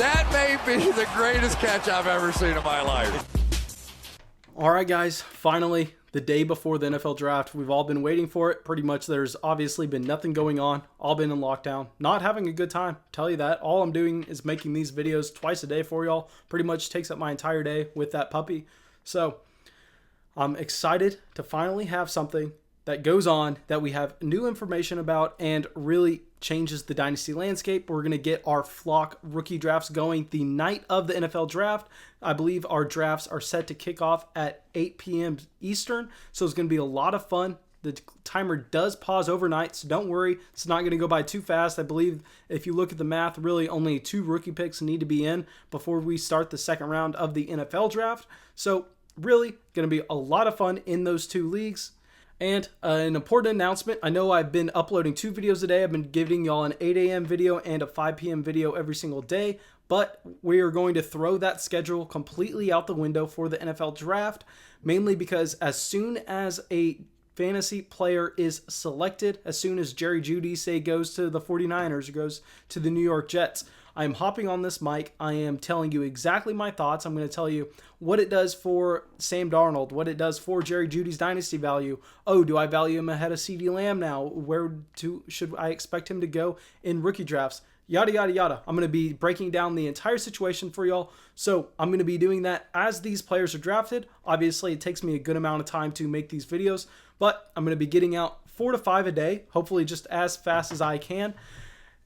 That may be the greatest catch I've ever seen in my life. All right, guys, finally, the day before the NFL draft. We've all been waiting for it. Pretty much there's obviously been nothing going on. All been in lockdown. Not having a good time, tell you that. All I'm doing is making these videos twice a day for y'all. Pretty much takes up my entire day with that puppy. So I'm excited to finally have something that goes on that we have new information about and really changes the Dynasty landscape. We're going to get our flock rookie drafts going the night of the NFL draft. I believe our drafts are set to kick off at 8 p.m. Eastern, so it's going to be a lot of fun. The timer does pause overnight, so don't worry. It's not going to go by too fast. I believe if you look at the math, really only 2 rookie picks need to be in before we start the second round of the NFL draft. So really going to be a lot of fun in those 2 leagues. And an important announcement, I know I've been uploading 2 videos a day. I've been giving y'all an 8 a.m. video and a 5 p.m. video every single day, but we are going to throw that schedule completely out the window for the NFL draft, mainly because as soon as a fantasy player is selected, as soon as Jerry Jeudy, say, goes to the 49ers or goes to the New York Jets, I'm hopping on this mic. I am telling you exactly my thoughts. I'm going to tell you what it does for Sam Darnold, what it does for Jerry Jeudy's dynasty value. Oh, do I value him ahead of CeeDee Lamb now? Where should I expect him to go in rookie drafts? Yada, yada, yada. I'm going to be breaking down the entire situation for y'all. So I'm going to be doing that as these players are drafted. Obviously, it takes me a good amount of time to make these videos, but I'm going to be getting out 4 to 5 a day, hopefully just as fast as I can.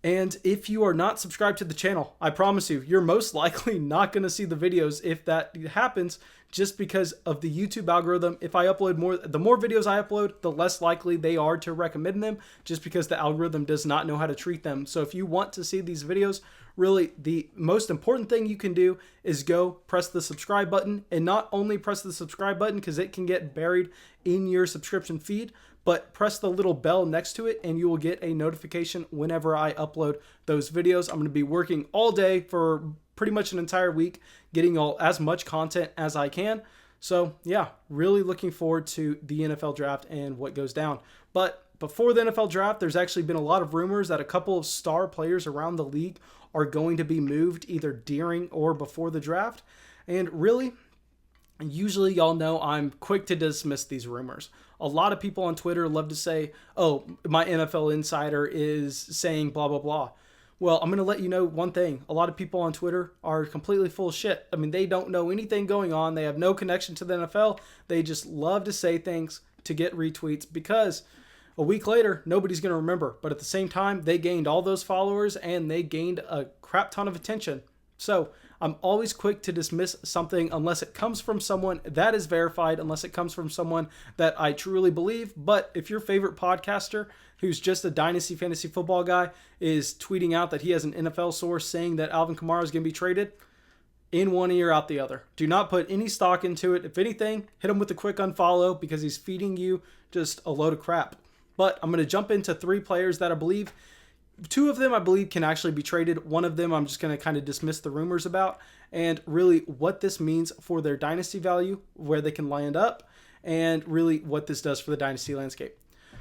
And if you are not subscribed to the channel, I promise you, you're most likely not going to see the videos if that happens, just because of the YouTube algorithm. If I upload more, the more videos I upload, the less likely they are to recommend them, just because the algorithm does not know how to treat them. So if you want to see these videos, really the most important thing you can do is go press the subscribe button, and not only press the subscribe button because it can get buried in your subscription feed, but press the little bell next to it and you will get a notification whenever I upload those videos. I'm going to be working all day for pretty much an entire week, getting as much content as I can. So yeah, really looking forward to the NFL draft and what goes down. But before the NFL draft, there's actually been a lot of rumors that a couple of star players around the league are going to be moved either during or before the draft. And really, usually y'all know I'm quick to dismiss these rumors. A lot of people on Twitter love to say, oh, my NFL insider is saying blah, blah, blah. Well, I'm going to let you know one thing. A lot of people on Twitter are completely full of shit. I mean, they don't know anything going on. They have no connection to the NFL. They just love to say things to get retweets because a week later, nobody's going to remember. But at the same time, they gained all those followers and they gained a crap ton of attention. So I'm always quick to dismiss something unless it comes from someone that is verified, unless it comes from someone that I truly believe. But if your favorite podcaster, who's just a Dynasty fantasy football guy, is tweeting out that he has an NFL source saying that Alvin Kamara is going to be traded, in one ear, out the other. Do not put any stock into it. If anything, hit him with a quick unfollow because he's feeding you just a load of crap. But I'm going to jump into 3 players that I believe. 2 of them I believe can actually be traded. 1 of them I'm just going to kind of dismiss the rumors about, and really what this means for their dynasty value, where they can land up, and really what this does for the dynasty landscape.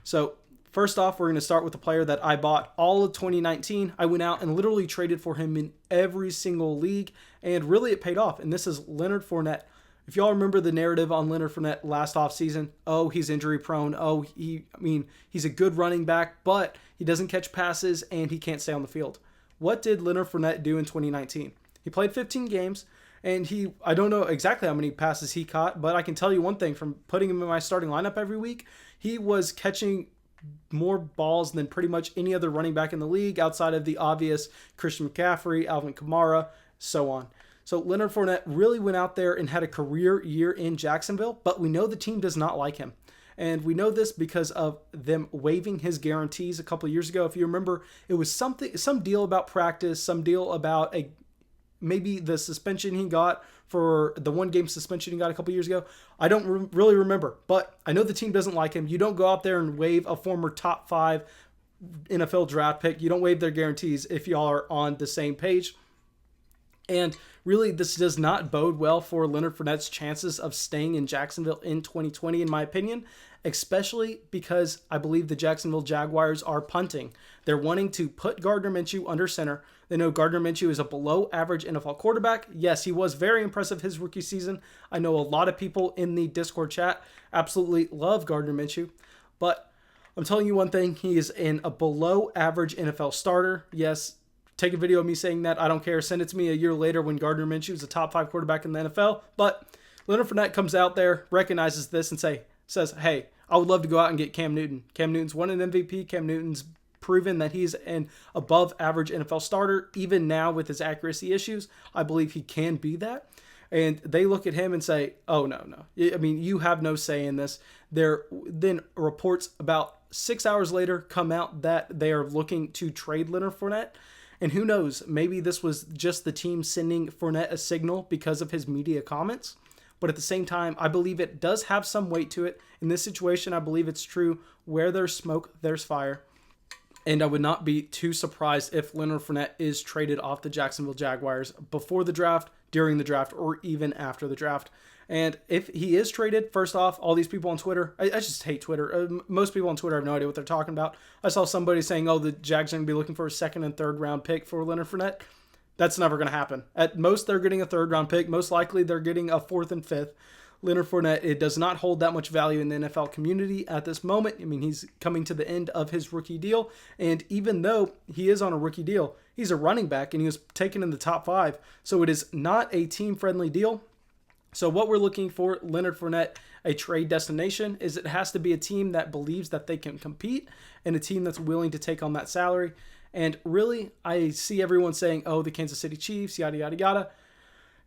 So first off, we're going to start with a player that I bought all of 2019. I went out and literally traded for him in every single league, and really it paid off, and this is Leonard Fournette. If y'all remember the narrative on Leonard Fournette last offseason, oh, he's injury prone. Oh, he's a good running back, but he doesn't catch passes and he can't stay on the field. What did Leonard Fournette do in 2019? He played 15 games, and I don't know exactly how many passes he caught, but I can tell you one thing from putting him in my starting lineup every week, he was catching more balls than pretty much any other running back in the league outside of the obvious Christian McCaffrey, Alvin Kamara, so on. So Leonard Fournette really went out there and had a career year in Jacksonville, but we know the team does not like him. And we know this because of them waiving his guarantees a couple of years ago. If you remember, it was some deal about practice, some deal about maybe the suspension he got for the 1-game suspension he got a couple of years ago. I don't really remember, but I know the team doesn't like him. You don't go out there and waive a former top 5 NFL draft pick. You don't waive their guarantees if y'all are on the same page. And really, this does not bode well for Leonard Fournette's chances of staying in Jacksonville in 2020, in my opinion, especially because I believe the Jacksonville Jaguars are punting. They're wanting to put Gardner Minshew under center. They know Gardner Minshew is a below average NFL quarterback. Yes, he was very impressive his rookie season. I know a lot of people in the Discord chat absolutely love Gardner Minshew, but I'm telling you one thing, he is a below average NFL starter. Yes, take a video of me saying that. I don't care. Send it to me a year later when Gardner Minshew is a top 5 quarterback in the NFL. But Leonard Fournette comes out there, recognizes this, and says, hey, I would love to go out and get Cam Newton. Cam Newton's won an MVP. Cam Newton's proven that he's an above average NFL starter. Even now with his accuracy issues, I believe he can be that. And they look at him and say, oh, no. I mean, you have no say in this. There then reports about 6 hours later come out that they are looking to trade Leonard Fournette. And who knows, maybe this was just the team sending Fournette a signal because of his media comments. But at the same time, I believe it does have some weight to it. In this situation, I believe it's true. Where there's smoke, there's fire. And I would not be too surprised if Leonard Fournette is traded off the Jacksonville Jaguars before the draft, during the draft, or even after the draft. And if he is traded, first off, all these people on Twitter, I just hate Twitter. Most people on Twitter have no idea what they're talking about. I saw somebody saying, oh, the Jags are going to be looking for a 2nd and 3rd round pick for Leonard Fournette. That's never going to happen. At most, they're getting a 3rd round pick. Most likely, they're getting a 4th and 5th. Leonard Fournette, it does not hold that much value in the NFL community at this moment. I mean, he's coming to the end of his rookie deal. And even though he is on a rookie deal, he's a running back and he was taken in the top 5. So it is not a team-friendly deal. So what we're looking for, Leonard Fournette, a trade destination, is it has to be a team that believes that they can compete and a team that's willing to take on that salary. And really, I see everyone saying, oh, the Kansas City Chiefs, yada, yada, yada.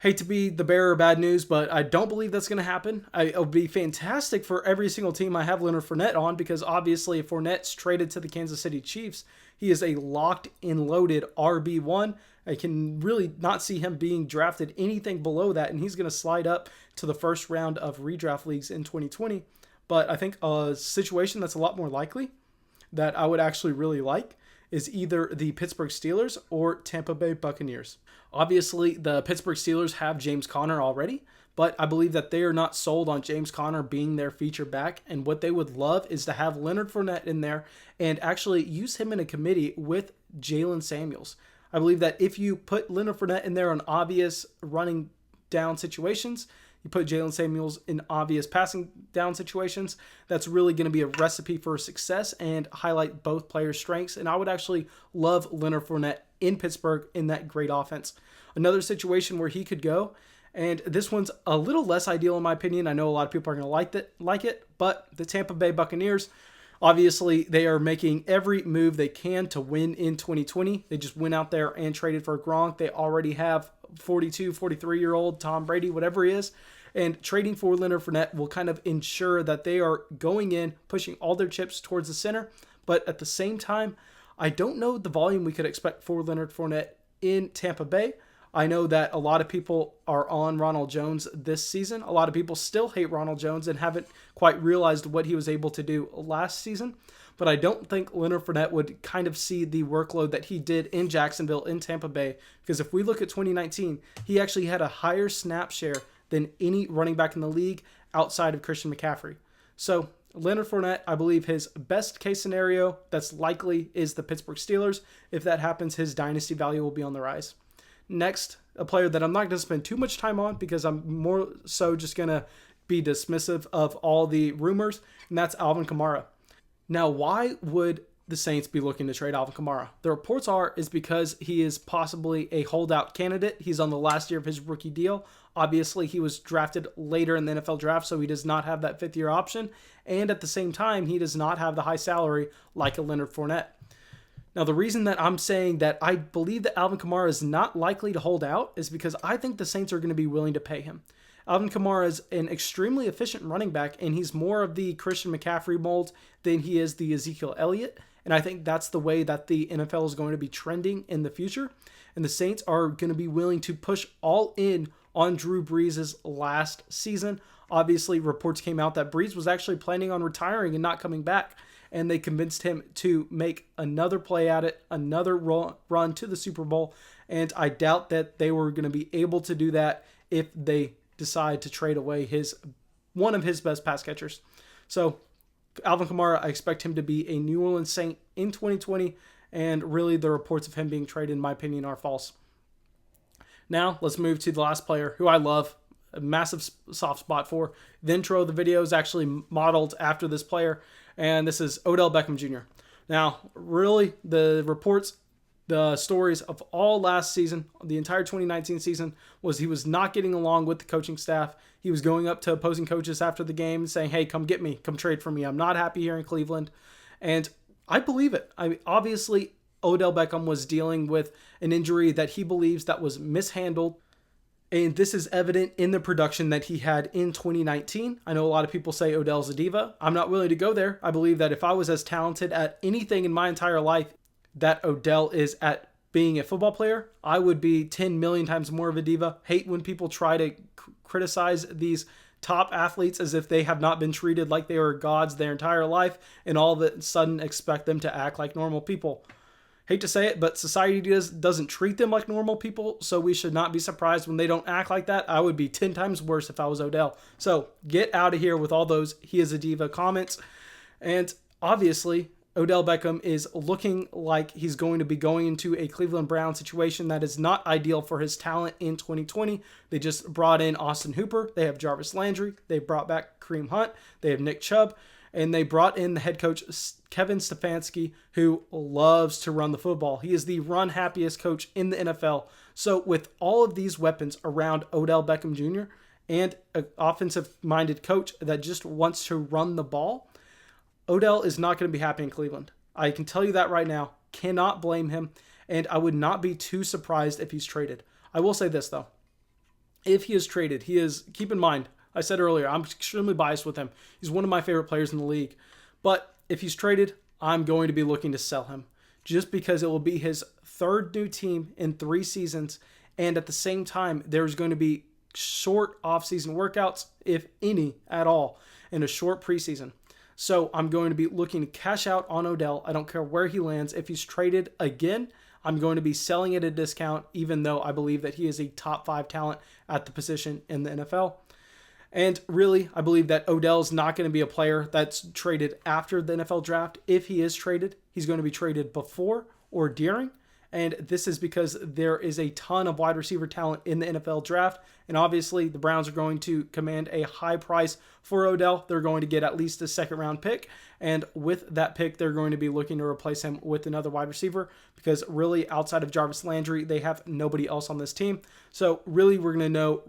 Hate to be the bearer of bad news, but I don't believe that's going to happen. It would be fantastic for every single team I have Leonard Fournette on, because obviously if Fournette's traded to the Kansas City Chiefs, he is a locked and loaded RB1. I can really not see him being drafted anything below that, and he's going to slide up to the first round of redraft leagues in 2020. But I think a situation that's a lot more likely that I would actually really like is either the Pittsburgh Steelers or Tampa Bay Buccaneers. Obviously, the Pittsburgh Steelers have James Conner already, but I believe that they are not sold on James Conner being their feature back, and what they would love is to have Leonard Fournette in there and actually use him in a committee with Jalen Samuels. I believe that if you put Leonard Fournette in there on obvious running down situations, you put Jalen Samuels in obvious passing down situations, that's really going to be a recipe for success and highlight both players' strengths. And I would actually love Leonard Fournette in Pittsburgh in that great offense. Another situation where he could go, and this one's a little less ideal in my opinion. I know a lot of people are going to like it, but the Tampa Bay Buccaneers, obviously, they are making every move they can to win in 2020. They just went out there and traded for Gronk. They already have 42, 43-year-old Tom Brady, whatever he is. And trading for Leonard Fournette will kind of ensure that they are going in, pushing all their chips towards the center. But at the same time, I don't know the volume we could expect for Leonard Fournette in Tampa Bay. I know that a lot of people are on Ronald Jones this season. A lot of people still hate Ronald Jones and haven't quite realized what he was able to do last season. But I don't think Leonard Fournette would kind of see the workload that he did in Jacksonville, in Tampa Bay. Because if we look at 2019, he actually had a higher snap share than any running back in the league outside of Christian McCaffrey. So Leonard Fournette, I believe his best case scenario that's likely is the Pittsburgh Steelers. If that happens, his dynasty value will be on the rise. Next, a player that I'm not going to spend too much time on because I'm more so just going to be dismissive of all the rumors, and that's Alvin Kamara. Now, why would the Saints be looking to trade Alvin Kamara? The reports is because he is possibly a holdout candidate. He's on the last year of his rookie deal. Obviously, he was drafted later in the NFL draft, so he does not have that 5th-year option. And at the same time, he does not have the high salary like a Leonard Fournette. Now, the reason that I'm saying that I believe that Alvin Kamara is not likely to hold out is because I think the Saints are going to be willing to pay him. Alvin Kamara is an extremely efficient running back, and he's more of the Christian McCaffrey mold than he is the Ezekiel Elliott. And I think that's the way that the NFL is going to be trending in the future. And the Saints are going to be willing to push all in on Drew Brees' last season. Obviously, reports came out that Brees was actually planning on retiring and not coming back. And they convinced him to make another play at it, another run to the Super Bowl. And I doubt that they were going to be able to do that if they decide to trade away one of his best pass catchers. So Alvin Kamara, I expect him to be a New Orleans Saint in 2020, and really the reports of him being traded, in my opinion, are false. Now, let's move to the last player who I love, a massive soft spot for. The intro of the video is actually modeled after this player, and this is Odell Beckham Jr. Now, really, the reports, the stories of all last season, the entire 2019 season, was he was not getting along with the coaching staff. He was going up to opposing coaches after the game saying, hey, come get me, come trade for me. I'm not happy here in Cleveland. And I believe it. Obviously, Odell Beckham was dealing with an injury that he believes that was mishandled. And this is evident in the production that he had in 2019. I know a lot of people say Odell's a diva. I'm not willing to go there. I believe that if I was as talented at anything in my entire life that Odell is at being a football player, I would be 10 million times more of a diva. Hate when people try to criticize these top athletes as if they have not been treated like they are gods their entire life and all of a sudden expect them to act like normal people. Hate to say it, but society doesn't treat them like normal people, so we should not be surprised when they don't act like that. I would be 10 times worse if I was Odell. So get out of here with all those he is a diva comments. And obviously, Odell Beckham is looking like he's going to be going into a Cleveland Browns situation that is not ideal for his talent in 2020. They just brought in Austin Hooper. They have Jarvis Landry. They brought back Kareem Hunt. They have Nick Chubb. And they brought in the head coach, Kevin Stefanski, who loves to run the football. He is the run happiest coach in the NFL. So with all of these weapons around Odell Beckham Jr. and an offensive-minded coach that just wants to run the ball, Odell is not going to be happy in Cleveland. I can tell you that right now. Cannot blame him. And I would not be too surprised if he's traded. I will say this, though. If he is traded, keep in mind, I said earlier, I'm extremely biased with him. He's one of my favorite players in the league. But if he's traded, I'm going to be looking to sell him. Just because it will be his third new team in 3 seasons. And at the same time, there's going to be short off-season workouts, if any at all, in a short preseason. So I'm going to be looking to cash out on Odell. I don't care where he lands. If he's traded again, I'm going to be selling at a discount, even though I believe that he is a top 5 talent at the position in the NFL. And really, I believe that Odell's not going to be a player that's traded after the NFL draft. If he is traded, he's going to be traded before or during. And this is because there is a ton of wide receiver talent in the NFL draft. And obviously, the Browns are going to command a high price for Odell. They're going to get at least a second-round pick. And with that pick, they're going to be looking to replace him with another wide receiver. Because really, outside of Jarvis Landry, they have nobody else on this team. So really, we're going to know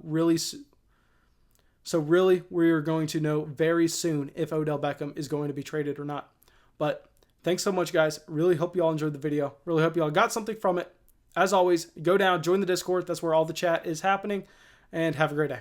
we're going to know very soon if Odell Beckham is going to be traded or not. But thanks so much, guys. Really hope you all enjoyed the video. Really hope you all got something from it. As always, go down, join the Discord. That's where all the chat is happening. And have a great day.